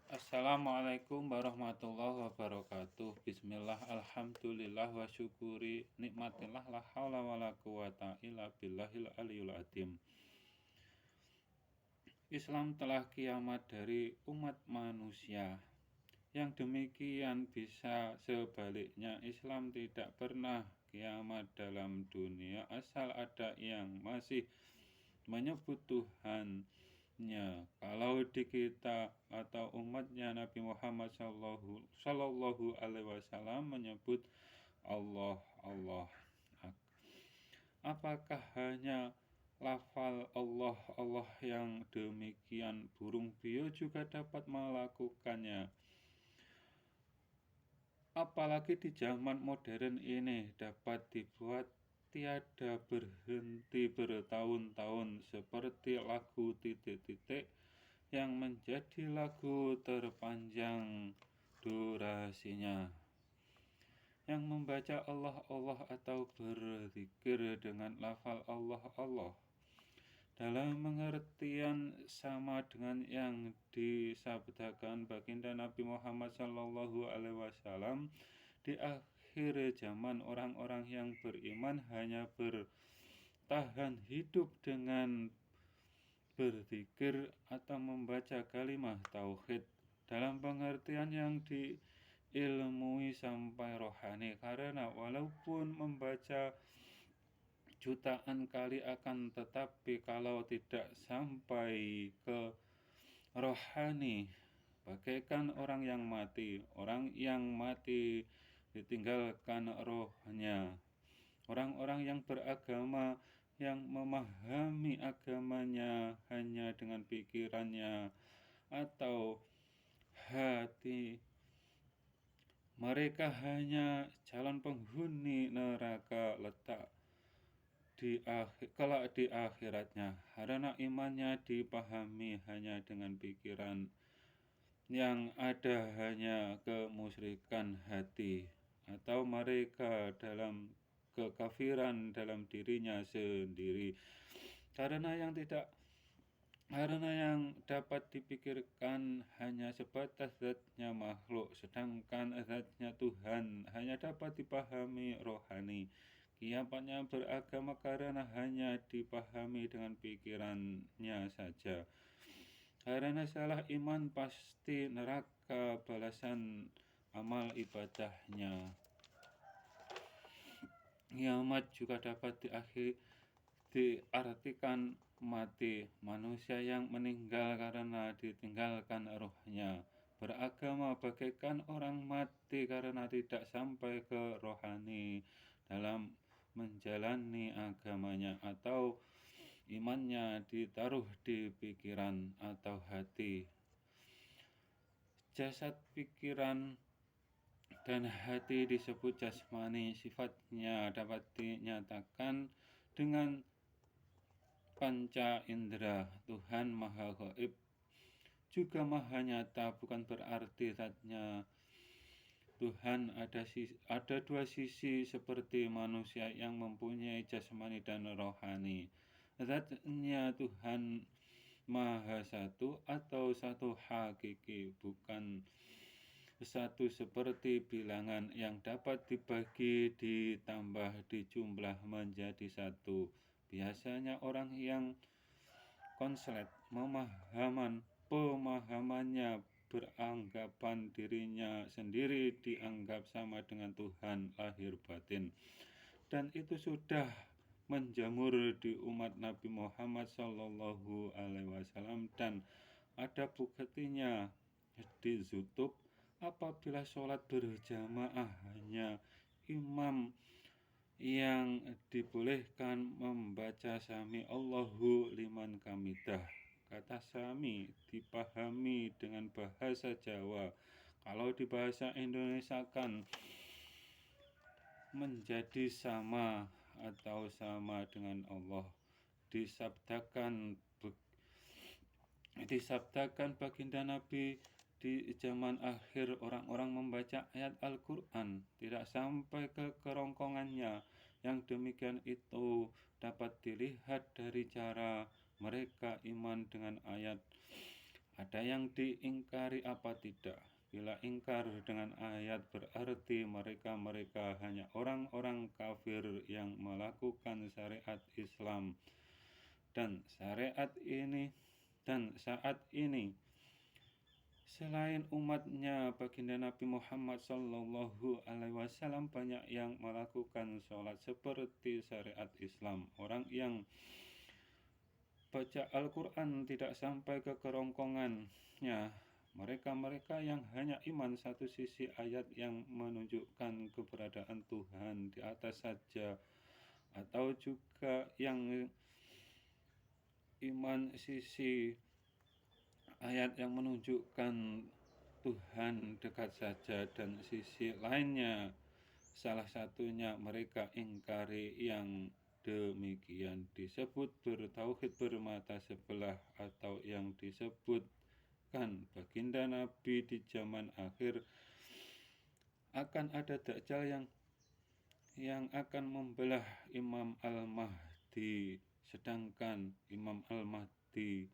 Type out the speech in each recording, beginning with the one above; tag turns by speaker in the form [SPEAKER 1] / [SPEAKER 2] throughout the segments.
[SPEAKER 1] Assalamualaikum warahmatullahi wabarakatuh. Bismillah, alhamdulillah, wa syukuri nikmatillah, la haula wa la quwata illa billahil aliyul adim. Islam telah kiamat dari umat manusia. Yang demikian bisa sebaliknya, Islam tidak pernah kiamat dalam dunia asal ada yang masih menyebut Tuhannya. Kalau di kita atau umatnya Nabi Muhammad Sallallahu Alaihi Wasallam menyebut Allah, Allah. Apakah hanya lafal Allah, Allah yang demikian? Burung beo juga dapat melakukannya. Apalagi di zaman modern ini dapat dibuat tiada berhenti bertahun-tahun, seperti lagu titik-titik yang menjadi lagu terpanjang durasinya. Yang membaca Allah Allah atau berzikir dengan lafal Allah Allah dalam pengertian sama dengan yang disabdakan baginda Nabi Muhammad Sallallahu Alaihi Wasallam. Di akhir zaman, orang-orang yang beriman hanya bertahan hidup dengan berzikir atau membaca kalimat tauhid dalam pengertian yang diilmui sampai rohani, karena walaupun membaca jutaan kali akan tetapi kalau tidak sampai ke rohani, bagaikan orang yang mati ditinggalkan rohnya. Orang-orang yang beragama yang memahami agamanya hanya dengan pikirannya atau hati, mereka hanya calon penghuni neraka kelak di akhiratnya, karena imannya dipahami hanya dengan pikiran, yang ada hanya kemusyrikan hati, atau mereka dalam kekafiran dalam dirinya sendiri, karena yang dapat dipikirkan hanya sebatas zatnya makhluk, sedangkan zatnya Tuhan hanya dapat dipahami rohani. Kiamatnya beragama karena hanya dipahami dengan pikirannya saja. Karena salah iman pasti neraka balasan amal ibadahnya. Kiamat juga dapat diartikan mati, manusia yang meninggal karena ditinggalkan rohnya. Beragama bagaikan orang mati karena tidak sampai ke rohani dalam menjalani agamanya, atau imannya ditaruh di pikiran atau hati. Jasad, pikiran, dan hati disebut jasmani. Sifatnya dapat dinyatakan dengan panca indera. Tuhan Maha Gaib juga Maha Nyata, bukan berarti zatnya Tuhan ada dua sisi seperti manusia yang mempunyai jasmani dan rohani. Zatnya Tuhan Maha Satu atau satu hakiki, bukan satu seperti bilangan yang dapat dibagi ditambah dijumlah menjadi satu. Biasanya orang yang konslet pemahamannya beranggapan dirinya sendiri dianggap sama dengan Tuhan lahir batin, dan itu sudah menjamur di umat Nabi Muhammad Sallallahu Alaihi Wasallam, dan ada buktinya di YouTube. Apabila sholat berjamaah, hanya imam yang dibolehkan membaca Sami Allahu liman hamidah. Kata Sami dipahami dengan bahasa Jawa. Kalau di bahasa Indonesia kan menjadi sama atau sama dengan Allah. Disabdakan baginda Nabi di zaman akhir, orang-orang membaca ayat Al-Quran tidak sampai ke kerongkongannya. Yang demikian itu dapat dilihat dari cara mereka iman dengan ayat Ada yang diingkari apa tidak? Bila ingkar dengan ayat berarti mereka hanya orang-orang kafir yang melakukan syariat Islam. Dan saat ini selain umatnya baginda Nabi Muhammad SAW banyak yang melakukan sholat seperti syariat Islam. Orang yang baca Al-Quran tidak sampai ke kerongkongannya. Mereka yang hanya iman satu sisi ayat yang menunjukkan keberadaan Tuhan di atas saja, atau juga yang iman sisi ayat yang menunjukkan Tuhan dekat saja, dan sisi lainnya salah satunya mereka ingkari. Yang demikian disebut bertauhid bermata sebelah, atau yang disebutkan baginda Nabi di zaman akhir akan ada Dajjal yang akan membelah Imam Al-Mahdi, sedangkan Imam Al-Mahdi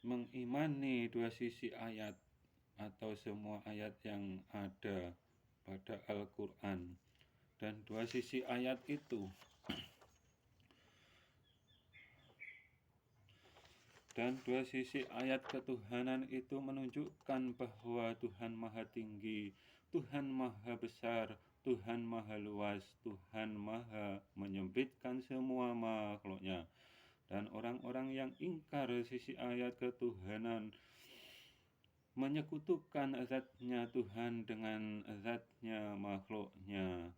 [SPEAKER 1] mengimani dua sisi ayat atau semua ayat yang ada pada Al-Quran. Dan dua sisi ayat itu dua sisi ayat ketuhanan itu menunjukkan bahwa Tuhan Maha Tinggi, Tuhan Maha Besar, Tuhan Maha Luas, Tuhan Maha menyempitkan semua makhluknya. Dan orang-orang yang ingkar sisi ayat ketuhanan menyekutukan zatnya Tuhan dengan zatnya makhluknya,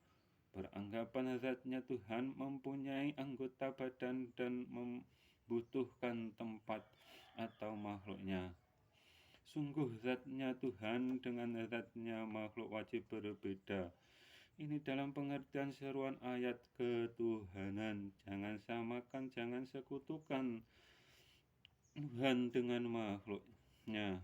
[SPEAKER 1] beranggapan zatnya Tuhan mempunyai anggota badan dan membutuhkan tempat atau makhluknya. Sungguh zatnya Tuhan dengan zatnya makhluk wajib berbeda. Ini dalam pengertian seruan ayat ketuhanan. Jangan samakan, jangan sekutukan Tuhan dengan makhluknya.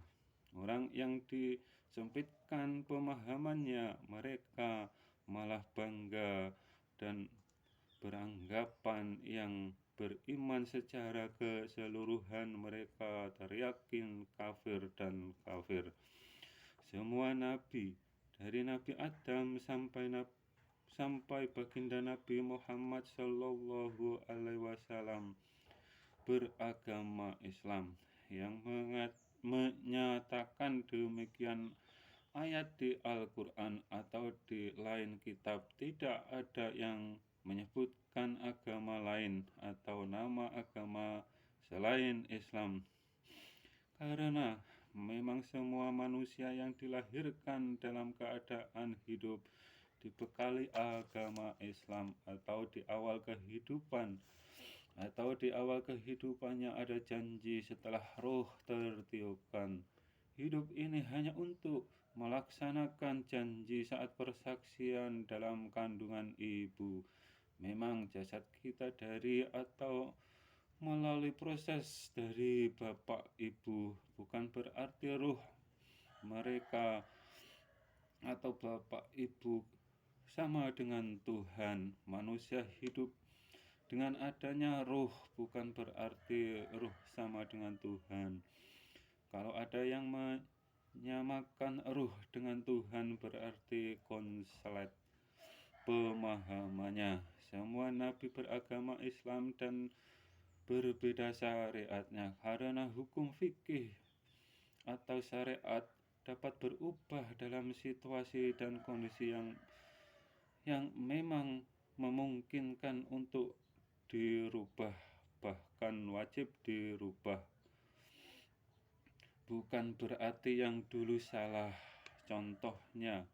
[SPEAKER 1] Orang yang disempitkan pemahamannya, mereka malah bangga dan beranggapan yang beriman secara keseluruhan mereka teryakin kafir dan kafir. Semua nabi dari Nabi Adam sampai baginda Nabi Muhammad SAW beragama Islam. Yang menyatakan demikian ayat di Al-Quran atau di lain kitab. Tidak ada yang menyebutkan agama lain atau nama agama selain Islam, karena memang semua manusia yang dilahirkan dalam keadaan hidup dibekali agama Islam, atau di awal kehidupannya ada janji setelah roh tertiupkan. Hidup ini hanya untuk melaksanakan janji saat persaksian dalam kandungan ibu. Memang jasad kita dari atau melalui proses dari bapak ibu, bukan berarti ruh mereka atau bapak ibu sama dengan Tuhan. Manusia hidup dengan adanya ruh, bukan berarti ruh sama dengan Tuhan. Kalau ada yang menyamakan ruh dengan Tuhan, berarti konslet pemahamannya. Semua nabi beragama Islam dan berbeda syariatnya, karena hukum fikih atau syariat dapat berubah dalam situasi dan kondisi yang memang memungkinkan untuk dirubah, bahkan wajib dirubah. Bukan berarti yang dulu salah. Contohnya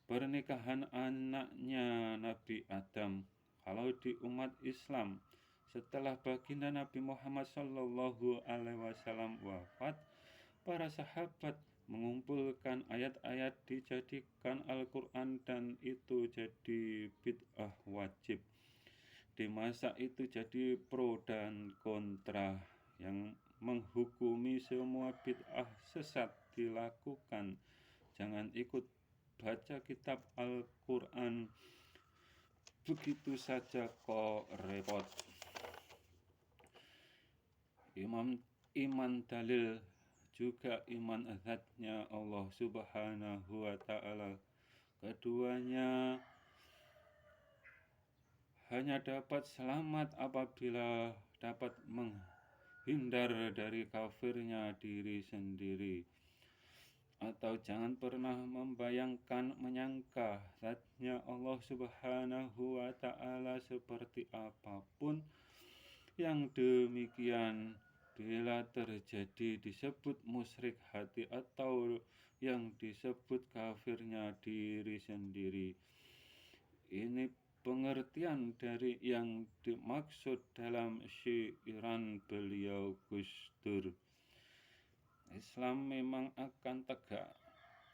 [SPEAKER 1] pernikahan anaknya Nabi Adam. Kalau di umat Islam, setelah baginda Nabi Muhammad SAW wafat, para sahabat mengumpulkan ayat-ayat dijadikan Al-Quran, dan itu jadi bid'ah wajib. Di masa itu jadi pro dan kontra, yang menghukumi semua bid'ah sesat dilakukan. Jangan ikut baca kitab Al-Quran begitu saja kok repot. Imam iman dalil, juga iman zatnya Allah Subhanahu wa ta'ala. Keduanya hanya dapat selamat apabila dapat menghindar dari kafirnya diri sendiri. Atau jangan pernah menyangka zatnya Allah Subhanahu wa ta'ala seperti apapun. Yang demikian bila terjadi disebut musyrik hati atau yang disebut kafirnya diri sendiri. Ini pengertian dari yang dimaksud dalam syairan beliau Gus Dur. Islam memang akan tegak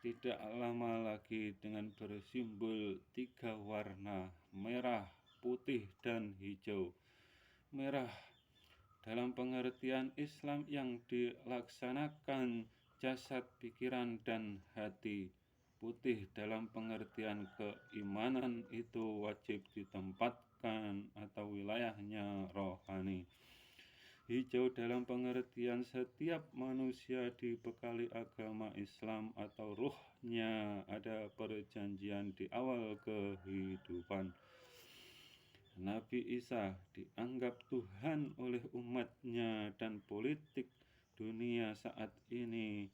[SPEAKER 1] tidak lama lagi dengan bersimbol 3 warna, merah, putih, dan hijau. Merah dalam pengertian Islam yang dilaksanakan jasad, pikiran, dan hati. Putih dalam pengertian keimanan itu wajib ditempatkan atau wilayahnya rohani. Hijau dalam pengertian setiap manusia dibekali agama Islam atau ruhnya ada perjanjian di awal kehidupan. Nabi Isa dianggap Tuhan oleh umatnya dan politik dunia saat ini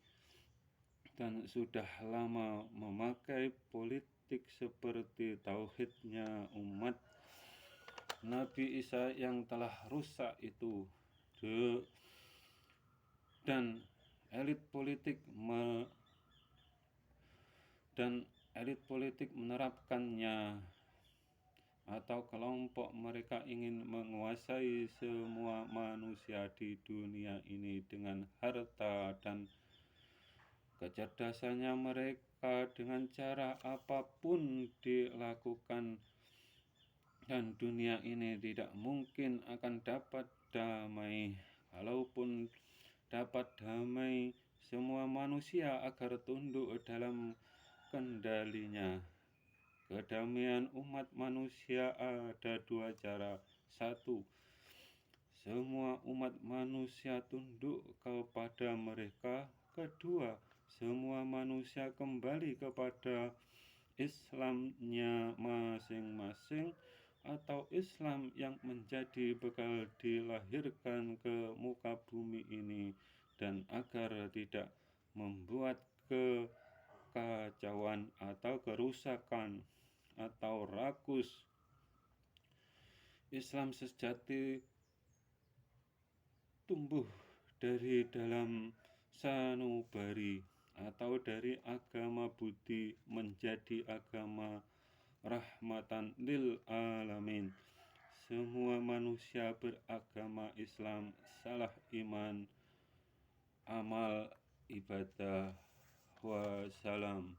[SPEAKER 1] dan sudah lama memakai politik seperti tauhidnya umat Nabi Isa yang telah rusak itu. Dan elit politik menerapkannya, atau kelompok mereka ingin menguasai semua manusia di dunia ini dengan harta dan kecerdasannya mereka dengan cara apapun dilakukan, dan dunia ini tidak mungkin akan dapat damai. Kalaupun dapat damai semua manusia agar tunduk dalam kendalinya. Kedamaian umat manusia ada 2 cara. 1. Semua umat manusia tunduk kepada mereka. Kedua, semua manusia kembali kepada Islamnya masing-masing, atau Islam yang menjadi bekal dilahirkan ke muka bumi ini, dan agar tidak membuat kekacauan atau kerusakan atau rakus. Islam sejati tumbuh dari dalam sanubari atau dari agama Budi menjadi agama rahmatan lil alamin. Semua manusia beragama Islam, salah iman, amal, ibadah, wassalam.